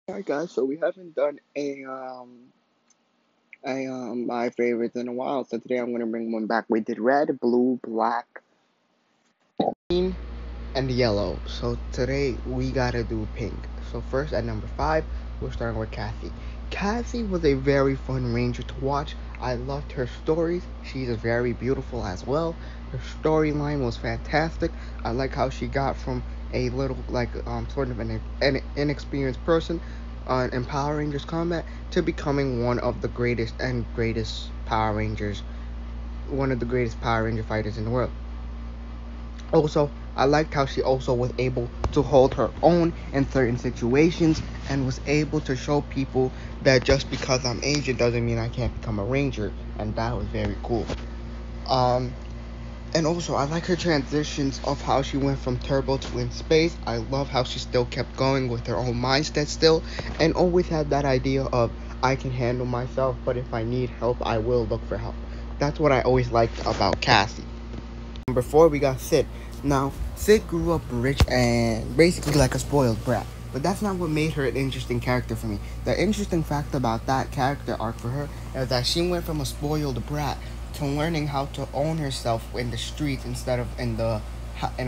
Alright guys, so we haven't done my favorites in a while, so today I'm gonna bring one back. We did red, blue, black, green, and yellow. So today we gotta do pink. So first at number 5, we're starting with Kathy. Kathy was a very fun ranger to watch. I loved her stories. She's very beautiful as well. Her storyline was fantastic. I like how she got from a little sort of an inexperienced person in Power Rangers combat to becoming one of the greatest Power Ranger fighters in the world. Also, I liked how she also was able to hold her own in certain situations and was able to show people that just because I'm Asian doesn't mean I can't become a ranger, and that was very cool. Um, and also, I like her transitions of how she went from turbo to in space. I love how she still kept going with her own mindset still, and always had that idea of I can handle myself, but if I need help, I will look for help. That's what I always liked about Cassie. Number 4, we got Sid. Now, Sid grew up rich and basically like a spoiled brat. But that's not what made her an interesting character for me. The interesting fact about that character arc for her is that she went from a spoiled brat to learning how to own herself in the streets instead of in a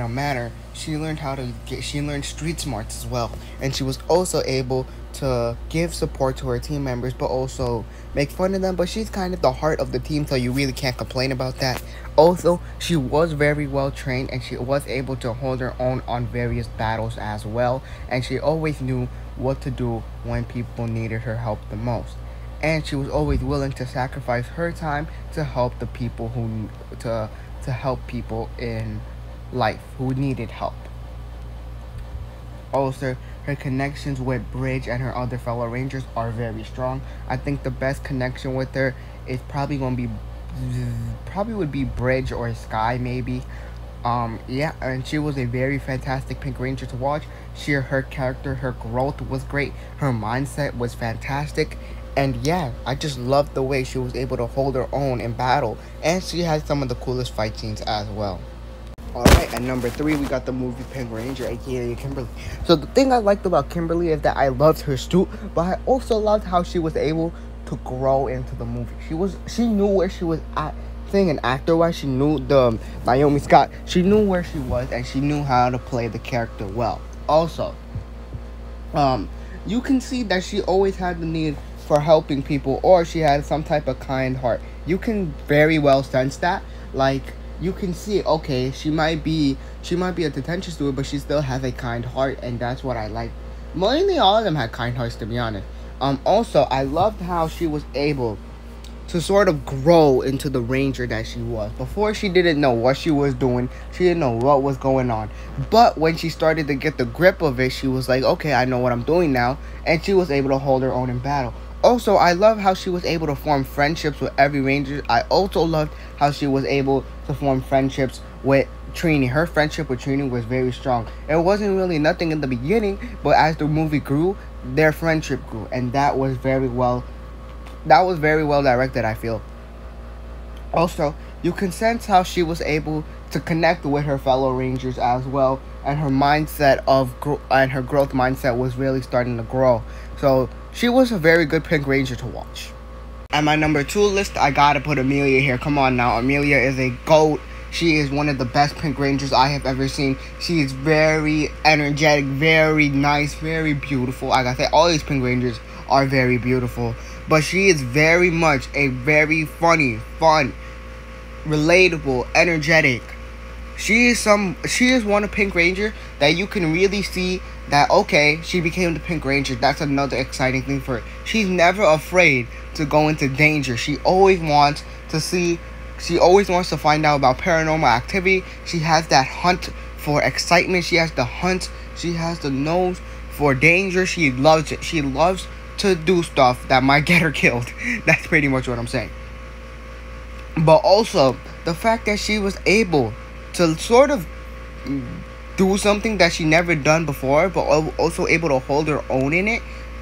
manner. She learned street smarts as well, and she was also able to give support to her team members, but also make fun of them. But she's kind of the heart of the team, so you really can't complain about that. Also, she was very well trained, and she was able to hold her own on various battles as well, and she always knew what to do when people needed her help the most. And she was always willing to sacrifice her time to help the people to help people in life who needed help. Also, her connections with Bridge and her other fellow Rangers are very strong. I think the best connection with her is probably would be Bridge or Sky maybe. Yeah, and she was a very fantastic Pink Ranger to watch. Her character, her growth was great. Her mindset was fantastic. And yeah, I just loved the way she was able to hold her own in battle. And she had some of the coolest fight scenes as well. Alright, at number 3, we got the movie Pink Ranger, aka Kimberly. So the thing I liked about Kimberly is that I loved her suit, but I also loved how she was able to grow into the movie. She knew where she was at, and actor-wise, she knew the Naomi Scott. She knew where she was, and she knew how to play the character well. Also, you can see that she always had the need for helping people, or she had some type of kind heart. You can very well sense that, like, you can see, okay, she might be a pretentious to it, but she still has a kind heart, and that's what I like. Mainly all of them had kind hearts, to be honest. Also, I loved how she was able to sort of grow into the ranger that she was. Before, she didn't know what she was doing. She didn't know what was going on. But when she started to get the grip of it, she was like, okay, I know what I'm doing now. And she was able to hold her own in battle. Also, I love how she was able to form friendships with every ranger. I also loved how she was able to form friendships with Trini. Her friendship with Trini was very strong. It wasn't really nothing in the beginning, but as the movie grew, their friendship grew, and that was very well directed, I feel. Also, you can sense how she was able to connect with her fellow Rangers as well, and her growth mindset was really starting to grow. So she was a very good Pink Ranger to watch. At my number 2 list, I gotta put Amelia here. Come on now, Amelia is a GOAT. She is one of the best Pink Rangers I have ever seen. She is very energetic, very nice, very beautiful. Like I said, all these Pink Rangers are very beautiful. But she is very much a very funny, fun, relatable, energetic. She is one of Pink Ranger that you can really see that, okay, she became the Pink Ranger. That's another exciting thing for her. She's never afraid to go into danger. She always wants to find out about paranormal activity. She has that hunt for excitement. She has the nose for danger. She loves it. She loves to do stuff that might get her killed. That's pretty much what I'm saying. But also, the fact that she was able to sort of do something that she never done before, but also able to hold her own in it,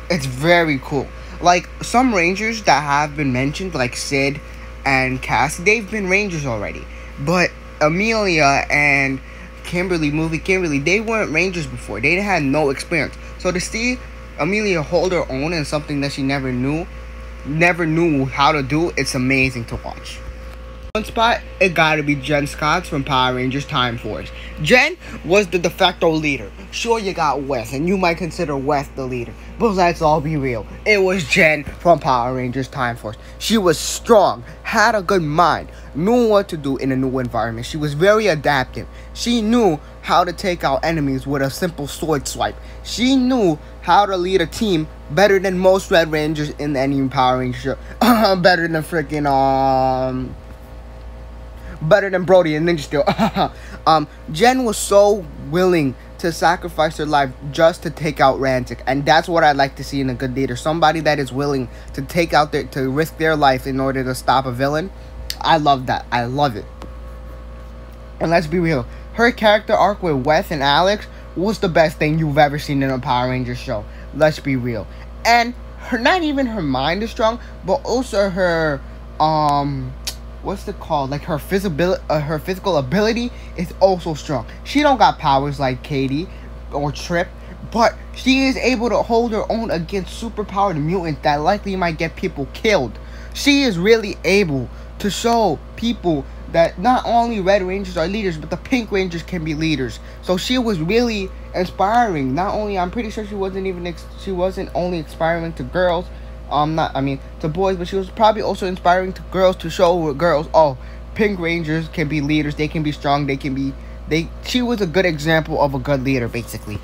it's very cool. Like, some Rangers that have been mentioned, like Sid and Cassie, they've been Rangers already. But Amelia and Kimberly, they weren't Rangers before. They had no experience. So to see Amelia hold her own in something that she never knew how to do. It's amazing to watch. One spot, it gotta be Jen Scott from Power Rangers Time Force. Jen was the de facto leader. Sure, you got Wes, and you might consider Wes the leader, but let's all be real. It was Jen from Power Rangers Time Force. She was strong, had a good mind, knew what to do in a new environment. She was very adaptive. She knew how to take out enemies with a simple sword swipe. She knew how to lead a team better than most Red Rangers in any Power Ranger show. Better than freaking better than Brody and Ninja Steel. Jen was so willing to sacrifice her life just to take out Rantic, and that's what I'd like to see in a good leader. Somebody that is willing to to risk their life in order to stop a villain. I love that. I love it. And let's be real, her character arc with Wes and Alex was the best thing you've ever seen in a Power Rangers show. Let's be real. And not even her mind is strong, but also her what's it called? Like her physical ability is also strong. She don't got powers like Katie or Trip, but she is able to hold her own against superpowered mutants that likely might get people killed. She is really able to show people that not only Red Rangers are leaders, but the Pink Rangers can be leaders. So she was really inspiring. Not only, I'm pretty sure she wasn't only inspiring to girls, to boys, but she was probably also inspiring to girls to show girls, oh, Pink Rangers can be leaders, they can be strong, she was a good example of a good leader, basically.